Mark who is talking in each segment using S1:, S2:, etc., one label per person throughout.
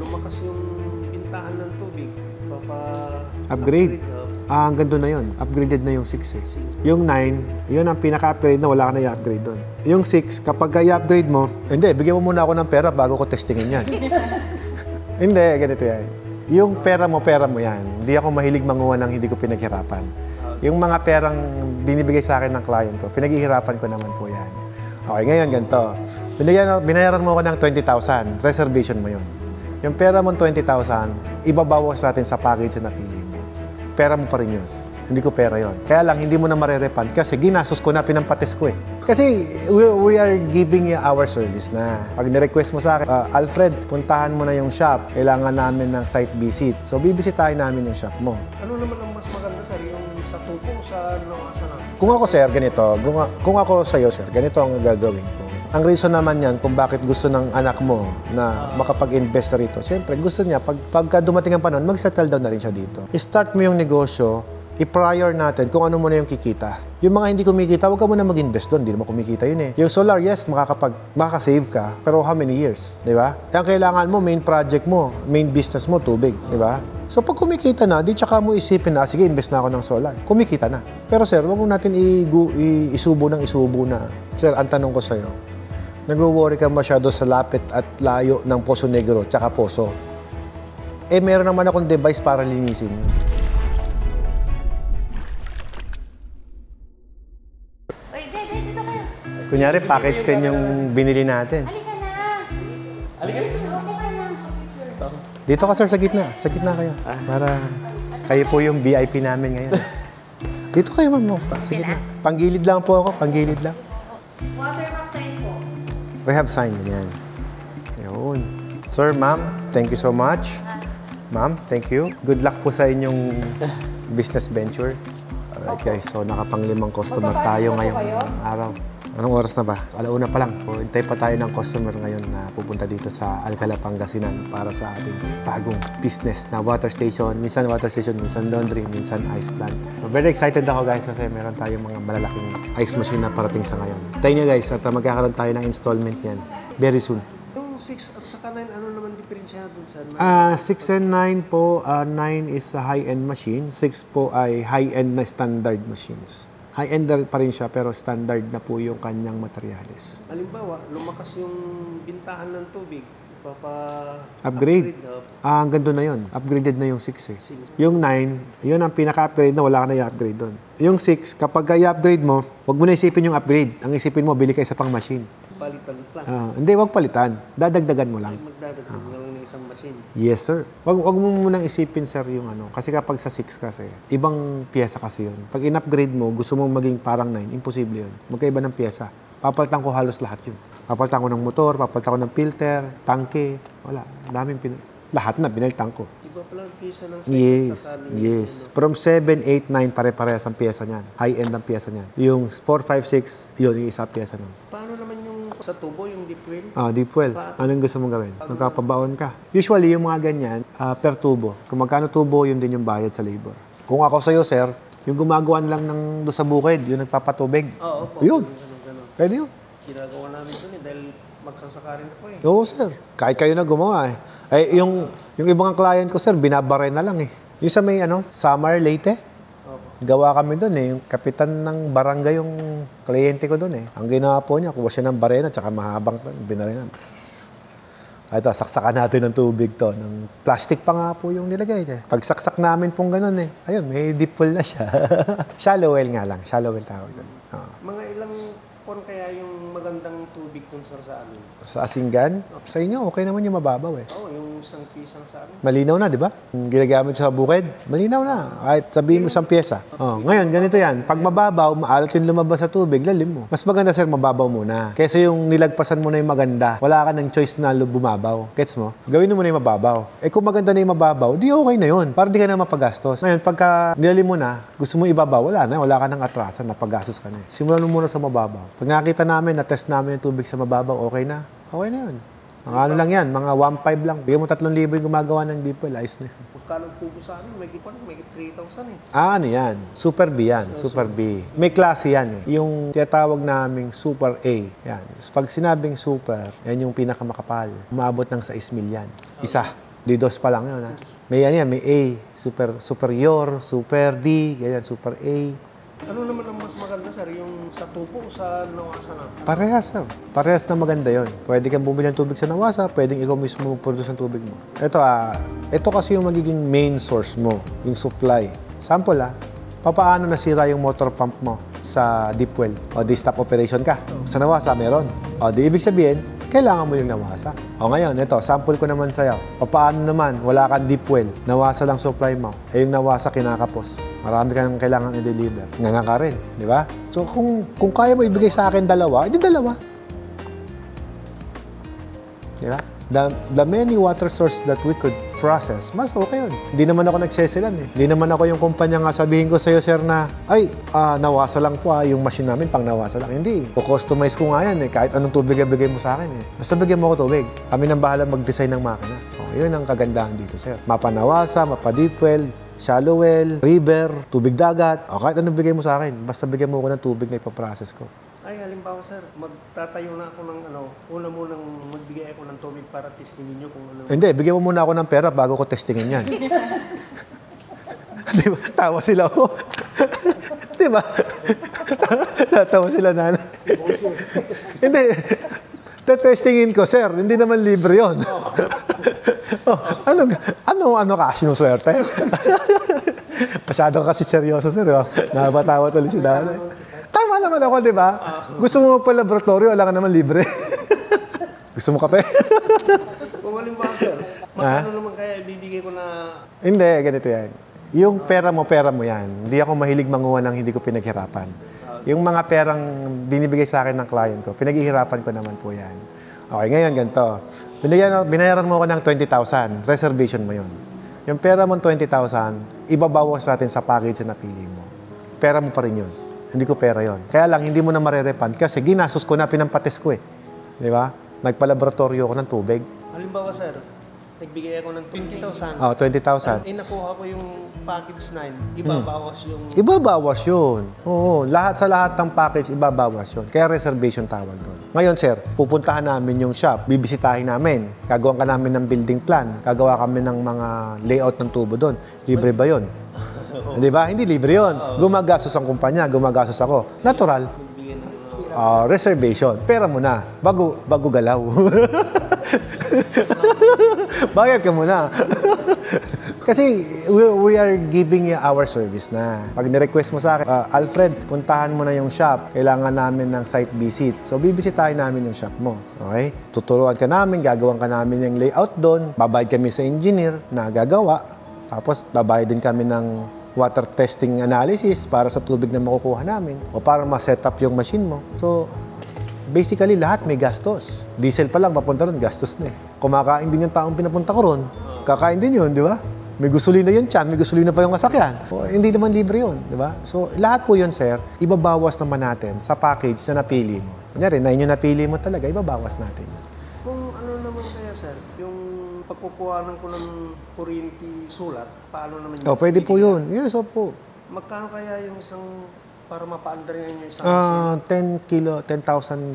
S1: lumakas yung bintahan ng tubig.
S2: Upgrade. Hanggang doon na yun. Upgraded na yung 6 eh. Yung 9, yun ang pinaka-upgrade na wala ka na i-upgrade doon. Yung 6, kapag i-upgrade mo, hindi, bigyan mo muna ako ng pera bago ko testingin yan. Hindi, ganito yan. Yung pera mo yan. Hindi ako mahilig manguha ng hindi ko pinaghirapan. Yung mga perang binibigay sa akin ng client ko, pinaghihirapan ko naman po yan. Okay, ngayon ganito. Binayaran mo ako ng 20,000, reservation mo yun. Yung pera mo 20,000, ibabawas natin sa package na napili mo. Pera mo pa rin yun. Hindi ko pera yun. Kaya lang, hindi mo na marerepand kasi ginastos ko na, pinampates ko eh. Kasi we are giving you our service na. Pag nirequest mo sa akin, Alfred, puntahan mo na yung shop. Kailangan namin ng site visit. So, bibisitahin namin yung shop mo.
S1: Ano naman ang mas maganda, sir? Yung sa tupo, sa Asanan?
S2: Kung ako, sir, ganito. Kung ako sa'yo, sir, ganito ang gagawin ko. Ang reason naman yan kung bakit gusto ng anak mo na makapag-invest na rito, siyempre gusto niya, pagka dumating ang panahon, mag-settle down na rin siya dito. I-start mo yung negosyo, i-prior natin kung ano mo na yung kikita. Yung mga hindi kumikita, huwag ka muna mag-invest doon, hindi naman kumikita yun eh. Yung solar, yes, makaka-save ka, pero how many years, di ba? Ang kailangan mo, main project mo, main business mo, tubig, di ba? So pag kumikita na, di tsaka mo isipin na, sige, invest na ako ng solar. Kumikita na. Pero sir, huwag natin isubo na. Sir, ang tanong ko sa'yo, nag-worry ka masyado sa lapit at layo ng Poso Negro tsaka Poso. Eh, meron naman akong device para linisin.
S3: Uy, dito kayo.
S2: Kunyari, package 10 yung binili natin.
S3: Halika na. Halika na.
S2: Dito ka, sir, sa gitna. Sa gitna kayo. Para kayo po yung VIP namin ngayon. Dito kayo, ma'am. Sa gitna. Panggilid lang po ako. Panggilid lang.
S3: Watermark sign po.
S2: We have sign yan. Yun. Sir, ma'am, thank you so much. Ma'am, thank you. Good luck po sa inyong business venture. Alright guys, so nakapang-5 customer tayo ngayong araw. Anong oras na ba? Alauna pa lang. So, hintay pa tayo ng customer ngayon na pupunta dito sa Alcala, Pangasinan para sa ating bagong business na water station. Minsan water station, minsan laundry, minsan ice plant. So, very excited ako guys kasi meron tayong mga malalaking ice machine na parating sa ngayon. Tayo nyo guys, at magkakaroon tayo ng installment yan very soon.
S1: Yung 6 at saka 9, ano naman diferensya dun sa
S2: 6 and 9 po, 9 is a high-end machine, 6 po ay high-end na standard machines. High-end pa rin siya pero standard na po yung kanyang materyales.
S1: Halimbawa, lumakas yung bintahan ng tubig,
S2: upgrade. Hanggang doon na yun. Upgraded na yung 6 eh. Yung 9, yun ang pinaka-upgrade na wala ka na i-upgrade doon. Yung 6, kapag i-upgrade mo, huwag mo na isipin yung upgrade. Ang isipin mo, bili ka isa pang machine.
S1: Palitan lang.
S2: Hindi, huwag palitan. Dadagdagan mo lang.
S1: Magdadagdag na lang ng isang machine.
S2: Yes, sir. Huwag mo munang isipin, sir, yung ano. Kasi kapag sa 6 kasi, ibang pyesa kasi yun. Pag in-upgrade mo, gusto mong maging parang 9, imposible yun. Magkaiba ng pyesa. Papalitan ko halos lahat yun. Papalitan ko ng motor, papalitan ko ng filter, tangke, wala. Lahat na, binalitan ko.
S1: Iba pala ang pyesa ng size sa kanin.
S2: Yes. From 7, 8, 9, pare-parehas ang pyesa niyan. High-end ang pyesa niyan. Yung 4, 5, 6, yun, yung isa pyesa nun.
S1: Paano naman yung sa tubo, yung deep well?
S2: Deep well. Anong gusto mong gawin? Magkapabaon ka. Usually, yung mga ganyan, per tubo. Kung magkano tubo, yun din yung bayad sa labor. Kung ako sa'yo, sir, yung gumagawan lang ng doon sa bukid, yung nagpapatubig.
S1: Oo,
S2: yun. Pwede yun.
S1: Ginagawa namin doon dahil magsasaka rin ako eh.
S2: Oo, sir. Kahit kayo na gumawa eh. Yung ibang client ko, sir, binabare na lang eh. Yung sa may, Samar, Leyte. Gawa kami doon eh. Yung kapitan ng barangay yung kliyente ko doon eh. Ang ginawa po niya, kuha siya ng barena tsaka mahabang binarenan. Ito, saksakan natin ng tubig to. Ng plastic pa nga po yung nilagay niya. Pag saksak namin pong ganun eh. Ayun, may deep well na siya. Shallow well nga lang. Shallow well tawag doon.
S1: Mga ilang pon kaya yung magandang tubig dun sa amin?
S2: Sa Asingan? Sa inyo, okay naman yung mababaw eh.
S1: Oo, yung isang pisang sa amin.
S2: Malinaw na, di ba? Yung ginagamit sa bukid, malinaw na. Kahit sabihin mo isang pyesa. Ngayon, ganito yan. Pag mababaw, maalat yung lumabas sa tubig, lalim mo. Mas maganda, sir, mababaw muna. Kaysa yung nilagpasan mo na yung maganda, wala ka ng choice na bumabaw. Gets mo? Gawin mo na yung mababaw. Kung maganda na yung mababaw, di okay na yun. Para di ka na mapagastos. Ngayon, pagka nilalim mo na, gusto mo ibabaw, wala na. Wala ka ng atrasan, napagastos ka na. Simulan mo muna sa mababaw. Pag nakita namin, na-test namin yung tubig sa mababaw, okay na. Okay na yun. Mga ano lang yan, mga 1.5 lang. Bigyan mo 3,000 yung gumagawa ng deep well, ayos na yun.
S1: Magkano tubo sa amin? May 3,000 eh.
S2: Ano yan? Super B yan. Super B. May klase yan eh. Yung tinatawag naming Super A. Yan. Pag sinabing super, yan yung pinakamakapal. Umabot ng 6 milyan. Isa. D2 pa lang yun, ha? May ano yan, may A, superior, super D, ganyan, super A.
S1: Ano naman ang mas maganda, sir? Yung sa tubo o sa nawasa na?
S2: Parehas, sir. Parehas na maganda yon. Pwede kang bumili ng tubig sa nawasa, pwedeng ikaw mismo produce ng tubig mo. Ito kasi yung magiging main source mo, yung supply. Sample, papaano nasira yung motor pump mo sa deep well o di stop operation ka? Sa nawasa, meron. O di ibig sabihin, kailangan mo yung nawasa. O ngayon, ito, sample ko naman sa'yo. Paano naman, wala kang deep well, nawasa lang supply mo, yung nawasa kinakapos. Marami kang kailangan i-deliver. Nga ka rin, di ba? So, kung kaya mo ibigay sa akin dalawa, edi dalawa. Di ba? The many water source that we could process, mas okay yun. Hindi naman ako nagsesilan eh. Hindi naman ako yung kumpanya nga sabihin ko sa'yo, sir, na nawasa lang po yung machine namin, pang nawasa lang. Hindi. O-customize ko nga yan eh. Kahit anong tubig bigay mo sa akin eh. Basta bigyan mo ako tubig. Kami nang bahala mag-design ng makina. Yun ang kagandahan dito, sir. Mapanawasa, mapa-deep well, shallow well, river, tubig dagat. O kahit anong bigay mo sa akin, basta bigyan mo ako ng tubig na ipaprocess ko.
S1: Ay, halimbawa, sir, magtatayo na ako ng una munang magbigay ako ng tubig para testingin nyo kung ano.
S2: Hindi, bigyan mo muna ako ng pera bago ko testingin yan. Di ba? Tawa sila ako. Di ba? Natawa sila na. Hindi. Testingin ko, sir. Hindi naman libre yun. Ano ka? Sinuswerte? Masyado kasi seryoso, sir. Nakapatawa tuloy si Dana. Tama naman ako, di ba? Gusto mo pa-laboratorio, wala ka naman libre. Gusto mo kape?
S1: Kung halimbawa, sir, magkano naman kaya ibibigay ko na...
S2: Hindi, ganito yan. Yung pera mo yan. Hindi ako mahilig manguha ng hindi ko pinaghirapan. Yung mga perang binibigay sa akin ng client ko, pinaghihirapan ko naman po yan. Okay, ngayon ganito. Binayaran mo ako ng 20,000, reservation mo yun. Yung pera mo 20,000, ibabawas natin sa package na napili mo. Pera mo pa rin yun. Hindi ko pera yon. Kaya lang, hindi mo na marerepand kasi ginastos ko na, pinampates ko eh. Di ba? Nagpalaboratorio ako ng tubig.
S1: Halimbawa, sir, nagbigay ako ng 20,000.
S2: 20,000.
S1: Nakuha ko yung package 9, ibabawas yung...
S2: Ibabawas yun. Oo, sa lahat ng package, ibabawas yun. Kaya reservation tawag doon. Ngayon, sir, pupuntahan namin yung shop, bibisitahin namin, gagawa ka namin ng building plan, gagawa kami ng mga layout ng tubo doon. Libre ba yun? Di ba? Hindi libre yun. Gumagastos ang kumpanya, gumagastos ako. Natural. Reservation. Pera mo na. Bago galaw. Bayad ka muna. Kasi we are giving you our service na. Pag nirequest mo sa akin, Alfred, puntahan mo na yung shop. Kailangan namin ng site visit. So, bibisitahin namin yung shop mo. Okay? Tuturuan ka namin, gagawin ka namin yung layout doon. Babayad kami sa engineer na gagawa. Tapos, babayad din kami ng water testing analysis para sa tubig na makukuha namin o para ma-set up yung machine mo. So, basically, lahat may gastos. Diesel pa lang, papunta ron, gastos na eh. Kumakain din yung taong pinapunta ko ron. Kakain din yun, di ba? May gasolina yun tiyan, may gasolina pa yung kasakyan. O, hindi naman libre yun, di ba? So, lahat po yun, sir, ibabawas naman natin sa package na napili mo. Kunyari, na yung napili mo talaga, ibabawas natin.
S1: Kung ano naman kaya, sir, yung pagkukuhanan ko ng kuryente solar, paano naman yun?
S2: Pwede po yun. Yes, opo.
S1: Magkano kaya yung isang, para mapa-under yung isang
S2: 10,000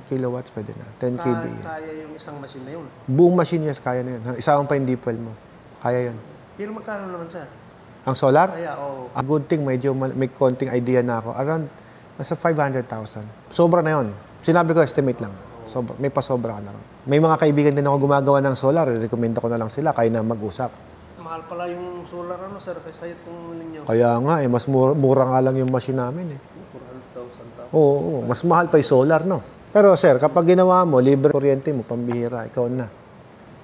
S2: kilowatts pwede na. 10 kb.
S1: Kaya yung isang machine na yun?
S2: Buong machine, yes, kaya na yun. Isama pa yung deep well mo. Kaya yun.
S1: Pero magkano naman, sir?
S2: Ang solar?
S1: Kaya, oo.
S2: A good thing, medyo may konting idea na ako. Around, nasa 500,000. Sobra na yun. Sinabi ko, estimate lang. May pasobra ka na rin. May mga kaibigan din ako gumagawa ng solar. Recommend ko na lang sila. Kaya na mag-usap.
S1: Mahal pala yung solar, sir, kasi itong ninyo.
S2: Kaya nga, mas mura nga lang yung machine namin eh.
S1: 400,000
S2: Oo, mas mahal pa yung solar, no? Pero sir, kapag ginawa mo, libre kuryente mo, pambihira, ikaw na.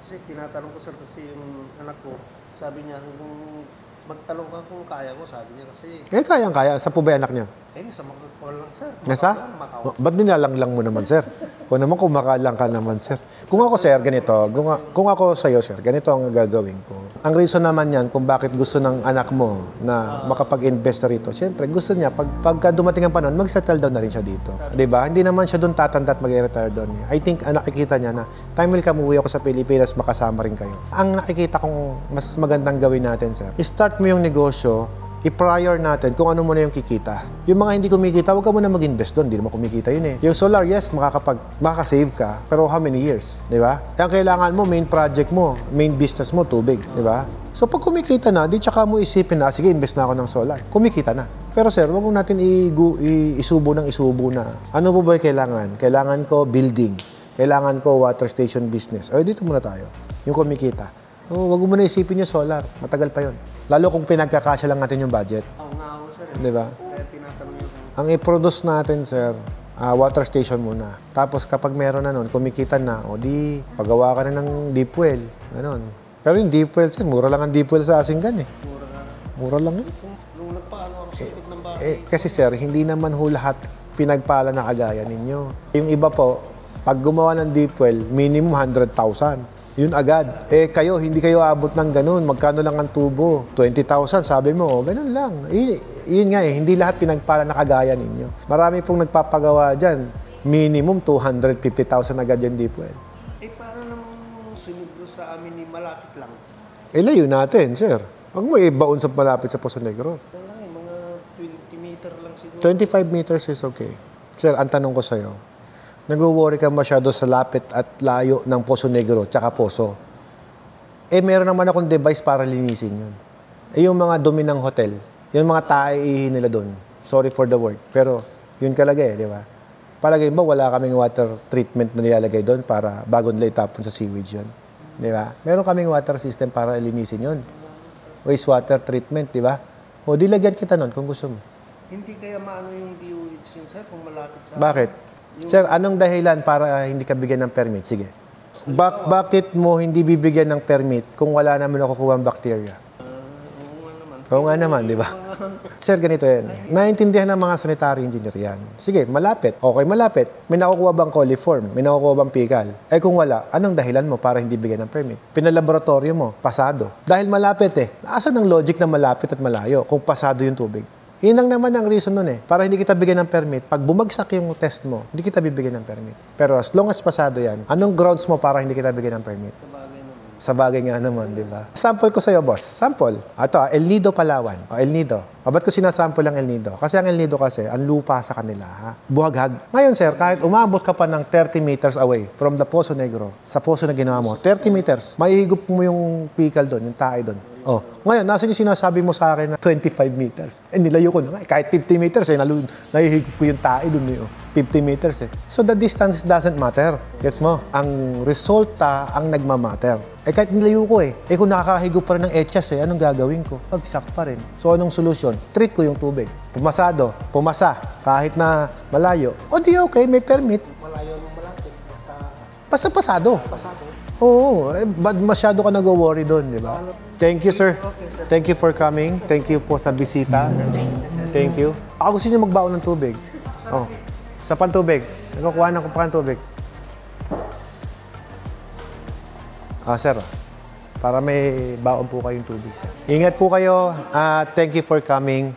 S1: Kasi tinatanong ko, sir, kasi yung anak ko, sabi niya, kung magtalong ka kung kaya ko, sabi niya kasi...
S2: Kayang-kaya. Sa po ba anak niya?
S1: Nasa Macau lang, sir.
S2: Nasa? Ba't binalang mo naman, sir? Kung naman kumakalang ka naman, sir. Kung ako, sir, ganito. Kung ako sa'yo, sir, ganito ang gagawin ko. Ang reason naman yan kung bakit gusto ng anak mo na makapag-invest na rito, siyempre, gusto niya, pagka dumating ang panahon, mag-settle down na rin siya dito. Diba? Hindi naman siya doon tatanda at mag-retire doon. I think, nakikita niya na, time will come, uwi ako sa Pilipinas, makasama rin kayo. Ang nakikita kong mas magandang gawin natin, sir, start mo yung negosyo i-prior natin kung ano muna yung kikita. Yung mga hindi kumikita, huwag ka muna mag-invest doon. Hindi naman kumikita yun eh. Yung solar, yes, makaka-save ka, pero how many years? Di ba? Ang kailangan mo, main project mo, main business mo, tubig. Di ba? So pag kumikita na, di tsaka mo isipin na, sige, invest na ako ng solar. Kumikita na. Pero sir, huwag natin isubo na. Ano po ba yung kailangan? Kailangan ko building. Kailangan ko water station business. O, dito muna tayo. Yung kumikita. So, wag mo na isipin yung solar. Matagal pa yun. Lalo kung pinagkakasya lang natin yung budget.
S1: Oo nga ako, sir.
S2: Di ba?
S1: Kaya tinatanong yun.
S2: Ang i-produce natin, sir, water station muna. Tapos kapag meron na nun, kumikita na, o di, pagawa ka na ng deep well. Ganon. Pero yung deep well, sir, mura lang ang deep well sa Asinggan eh.
S1: Mura nga.
S2: Mura lang yun.
S1: Nung nagpaano ako sa likod ng bahay.
S2: Kasi sir, hindi naman ho lahat pinagpala na kagaya ninyo. Yung iba po, pag gumawa ng deep well, minimum 100,000. Yun agad. Kayo, hindi kayo abot ng ganun. Magkano lang ang tubo? 20,000, sabi mo. Ganun lang. Yun nga hindi lahat pinagpala na kagaya ninyo. Marami pong nagpapagawa dyan. Minimum 250,000 agad yung deep well.
S1: Paano namang sunod sa amin ni malapit lang?
S2: Layo natin, sir. Huwag mo ibaon sa malapit sa Poso Negro.
S1: Ito lang mga 20 meter lang siguro.
S2: 25 meters is okay. Sir, ang tanong ko sa'yo, nag-worry ka masyado sa lapit at layo ng Poso Negro tsaka Poso. Meron naman akong device para linisin yun. Yung mga dumi ng hotel, yung mga tae nila doon. Sorry for the word. Pero yun kalagay, di ba? Palagay ba wala kaming water treatment na nilalagay doon para bago nila itapon sa sewage yun? Di ba? Meron kaming water system para linisin yun. Wastewater treatment, di ba? O di lagyan kita nun kung gusto mo.
S1: Hindi kaya maano yung DOH yun, sir, kung malapit sa...
S2: Bakit? Sir, anong dahilan para hindi ka bigyan ng permit? Sige. Bakit mo hindi bibigyan ng permit kung wala naman nakukuha ang bacteria?
S1: Oo nga naman.
S2: Oo nga naman, di ba? Sir, ganito yan. Naintindihan ng mga sanitary engineer yan. Sige, malapit. Okay, malapit. May nakukuha bang coliform? May nakukuha bang fecal? Kung wala, anong dahilan mo para hindi bigyan ng permit? Pinalaboratorio mo, pasado. Dahil malapit Asan ang logic na malapit at malayo kung pasado yung tubig? Yun lang naman ang reason nun para hindi kita bigyan ng permit. Pag bumagsak yung test mo, hindi kita bibigyan ng permit. Pero as long as pasado yan, anong grounds mo para hindi kita bigyan ng permit? Sa bagay nga naman, di ba? Sample ko sa'yo, boss. Sample. Ito, El Nido, Palawan. El Nido. Ba't ko sinasample ang El Nido? Kasi ang El Nido kasi, ang lupa sa kanila, buhaghag. Ngayon, sir, kahit umabot ka pa ng 30 meters away from the Poso Negro, sa Poso na ginawa mo, 30 meters, maihigop mo yung fecal doon, yung tae doon. Ngayon, nasa yung sinasabi mo sa akin na 25 meters. Nilayo ko na nga. Kahit 50 meters, nahihigop ko yung tae doon. 50 meters So, the distance doesn't matter. Gets mo? Ang resulta ang nagmamatter. Kahit nilayo ko kung nakakahigop pa rin ng etchas anong gagawin ko? Pagsak pa rin. So, anong solusyon? Treat ko yung tubig. Pumasa, kahit na malayo. O di okay, may permit.
S1: Malayo mo malapit,
S2: Basta pasado. Oo, masyado ka nag-worry doon, di ba? Thank you, sir. Thank you for coming. Thank you po sa bisita. Thank you. Gusto niyo magbaon ng tubig? Sa pantubig. Nagkukuha ng tubig. Sir, para may baon po kayong tubig, sir. Ingat po kayo. Thank you for coming.